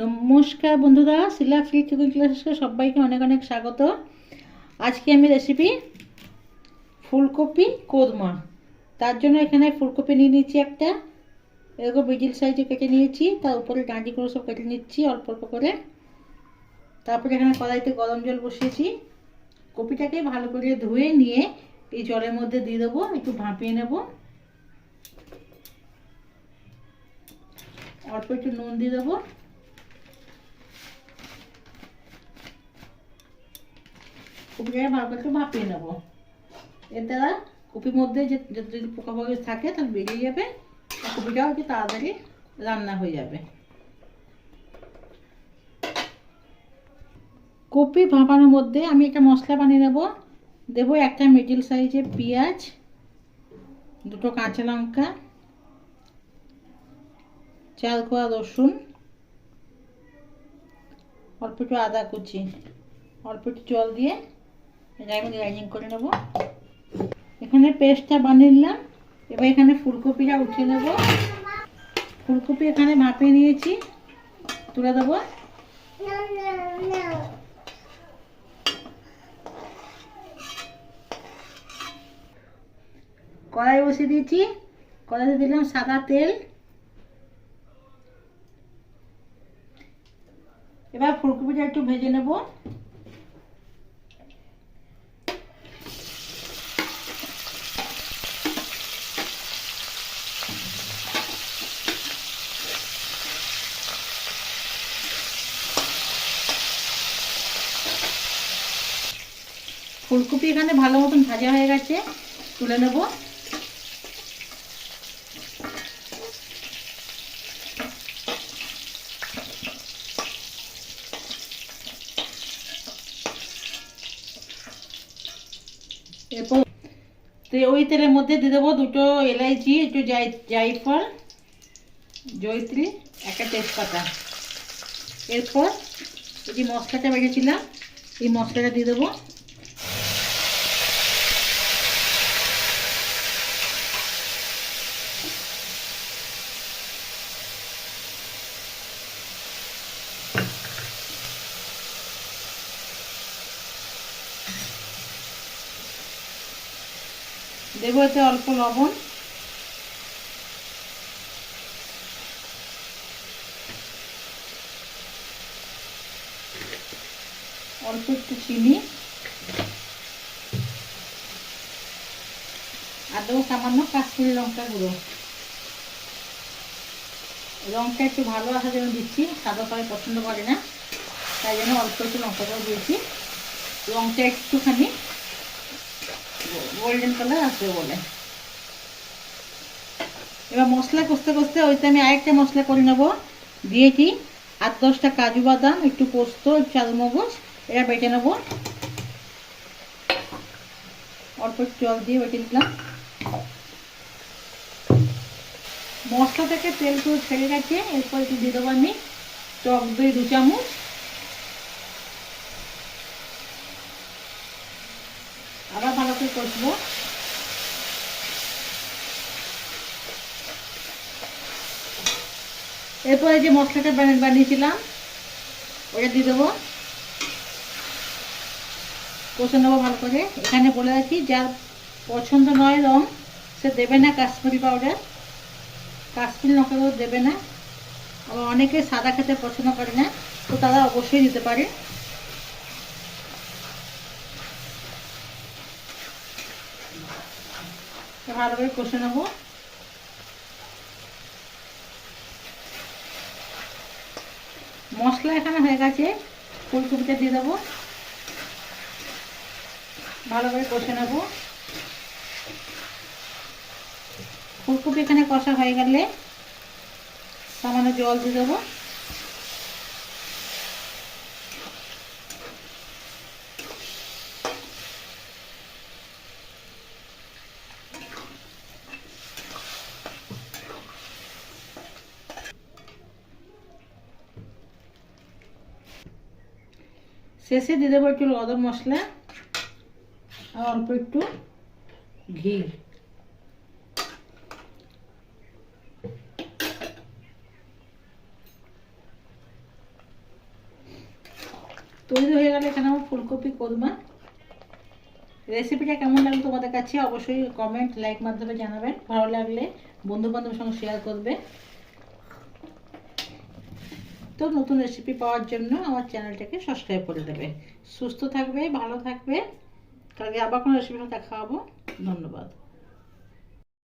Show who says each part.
Speaker 1: নমস্কার বন্ধুরা, শিলা free cooking ক্লাসে সবাইকে অনেক অনেক স্বাগত। আজকে আমি রেসিপি ফুলকপি কোরমা। তার জন্য এখানে ফুলকপি নিয়ে নিচ্ছি একটা, এরকম মিডিল সাইজে কেটে নিয়েছি। তার উপরে ডাঁটিগুলো সব কেটে নিচ্ছি অল্প অল্প করে। তারপরে এখানে কড়াইতে গরম জল বসিয়েছি। কপিটাকে ভালো করে ধুয়ে নিয়ে এই জলের মধ্যে দিয়ে দেবো, একটু ভাপিয়ে নেব। অল্প একটু নুন দিয়ে দেবো। কপিটাকে ভালো করে ভাপিয়ে নেব। এর দ্বারা কপির মধ্যে যদি পোকা পোকা থাকে তাহলে বেরিয়ে যাবে, আর কপিটাও একটু তাড়াতাড়ি রান্না হয়ে যাবে। কপি ভাপানোর মধ্যে আমি একটা মশলা বানিয়ে নেব। দেবো একটা মিডিল সাইজের পেঁয়াজ, দুটো কাঁচা লঙ্কা, 4 কোয়া রসুন, অল্প একটু আদা কুচি, অল্প একটু জল দিয়ে আমি গ্রাইন্ডিং করে নেব। এখানে পেস্টটা বানিয়ে নিলাম। এবার এখানে ফুলকপিটা উঠিয়ে নেব। ফুলকপি এখানে ভাপিয়ে নিয়েছি, তুলে দেবো। কড়াই বসিয়ে দিয়েছি, কড়াইতে দিলাম সাদা তেল। এবার ফুলকপিটা একটু ভেজে নেব। ফুলকপি এখানে ভালো মতন ভাজা হয়ে গেছে, তুলে নেব। এরপর ওই তেলের মধ্যে দিয়ে দেবো দুটো এলাইচি, একটু জায়ফল, জয়িত্রী, একটা তেজপাতা। এরপর এই যে মশলাটা বেটেছিলাম এই মশলাটা দিয়ে দেবো। দেবো এতে অল্প লবণ, অল্প একটু চিনি, আর দেবো সামান্য কাশ্মীরি লঙ্কা গুঁড়ো। লঙ্কা একটু ভালো আসার জন্য দিচ্ছি, সাদা সবাই পছন্দ করে না, তাই জন্য অল্প একটু লঙ্কা গুঁড়ো দিয়েছি। লঙ্কা একটুখানি গোল্ডেন কালার আসবে বলে। এবার মশলা কষতে কষতে ওইতে আমি আরেকটা মশলা করে নেবো। দিয়েছি 8-10টা কাজু বাদাম, একটু পোস্ত, চালমগজ, এটা বেটে নেবো। অল্প একটু জল দিয়ে বেটে নিলাম। মশলা থেকে তেল পুরো ছেড়ে গেছে। এরপর একটু দিয়ে দেবো আমি টক দই 2 চামচ। আবার ভালো করে কষবো। এরপরে যে মশলাটা বানিয়েছিলাম ওটা দিয়ে দেবো, কষে নেবো ভালো করে। এখানে বলে রাখি, যার পছন্দ নয় রং সে দেবে না কাশ্মীরি পাউডার, কাশ্মীরি লঙ্কা দেবে না। আবার অনেকে সাদা খেতে পছন্দ করে না, তো তারা অবশ্যই দিতে পারে। ভালো করে কষে নেবো। মশলা এখানে হয়ে গেছে, ফুলকপিটা দিয়ে দেবো, ভালো করে কষে নেব। ফুলকপি এখানে কষা হয়ে গেলে সামান্য জল দিয়ে দেবো। শেষে দিয়ে দেবো একটু গরম মশলা আর অল্প একটু ঘি। তৈরি হয়ে গেল এখানে আমার ফুলকপি কোরমা। রেসিপিটা কেমন লাগলো তোমাদের কাছে অবশ্যই কমেন্ট লাইক মাধ্যমে জানাবেন। ভালো লাগলে বন্ধু বান্ধবের সঙ্গে শেয়ার করবে। তো নতুন রেসিপি পাওয়ার জন্য আমার চ্যানেলটাকে সাবস্ক্রাইব করে দেবে। সুস্থ থাকবে, ভালো থাকবে। কালকে আবার কোনো রেসিপির সাথে দেখা হবো। ধন্যবাদ।